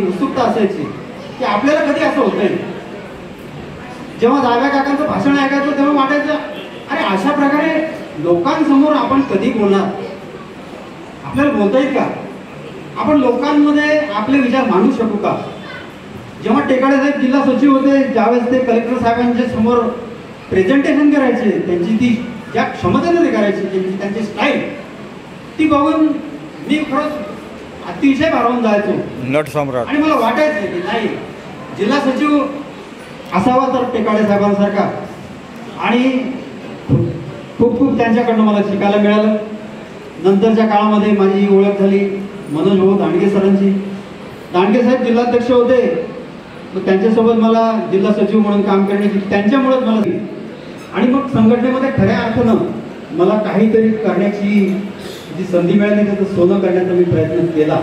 उत्सुकता असायची की आपल्याला कधी असं होतंय. जेव्हा जाव्या काकांचं भाषण ऐकायचं तेव्हा वाटायचं अरे अशा प्रकारे लोकांसमोर आपण कधी बोलणार, आपल्याला बोलता येईल का, आपण लोकांमध्ये आपले विचार मांडू शकू का. जेव्हा टेकाडे साहेब जिल्हा सचिव होते ज्यावेळेस ते कलेक्टर साहेबांच्या समोर प्रेझेंटेशन करायचे, त्यांची ती ज्या क्षमतेने ते करायची त्यांची स्टाईल ती बघून मी खरंच अतिशय भारावून जायचो नट सम्राट. आणि मला वाटायचं की नाही जिल्हा सचिव असावा तर टेकाडे साहेबांसारखा. आणि खूप खूप त्यांच्याकडनं मला शिकायला मिळालं. नंतरच्या काळामध्ये माझी ओळख झाली मनोज भाऊ दांडगे सरांची. दांडगे साहेब जिल्हाध्यक्ष होते, मग त्यांच्यासोबत मला जिल्हा सचिव म्हणून काम करण्याची त्यांच्यामुळेच मला आणि मग संघटनेमध्ये खऱ्या अर्थानं मला काहीतरी करण्याची जी संधी मिळाली त्याचं सोनं करण्याचा मी प्रयत्न केला.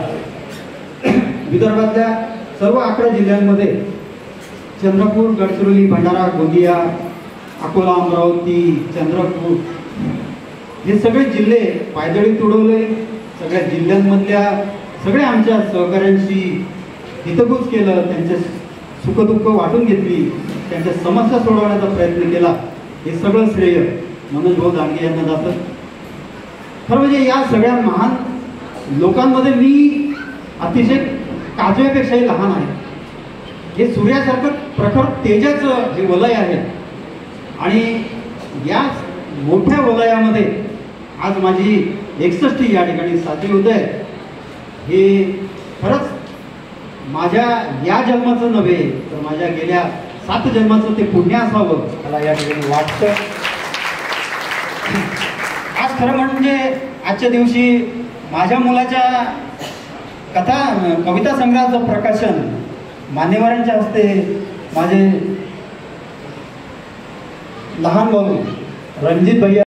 विदर्भातल्या सर्व 11 जिल्ह्यांमध्ये चंद्रपूर, गडचिरोली, भंडारा, गोंदिया, अकोला, अमरावती, चंद्रपूर हे सगळे जिल्हे पायदळी तुडवले. सगळ्या जिल्ह्यांमधल्या सगळ्या आमच्या सहकाऱ्यांशी हितगुज केलं, त्यांचे सुखदुःख वाटून घेतली, त्यांच्या समस्या सोडवण्याचा प्रयत्न केला. हे सगळं श्रेय मनोज भाऊ दांडगे यांना जातं. खरं म्हणजे या सगळ्या महान लोकांमध्ये मी अतिशय काजव्यापेक्षाही लहान आहे. हे सूर्यासारखं प्रखर तेजाचं जे वलय आहे आणि या मोठ्या वलयामध्ये आज माझी 61 या ठिकाणी साजरी होत आहे. हे खरंच माझ्या या जन्माचं नव्हे तर माझ्या गेल्या 7 जन्माचं ते पुण्य असावं मला या ठिकाणी वाटतं. आज खरं म्हणजे आजच्या दिवशी माझ्या मुलाच्या कविता संग्रहाचं प्रकाशन मान्यवरांच्या हस्ते माझे लहान भाऊ रणजित भैया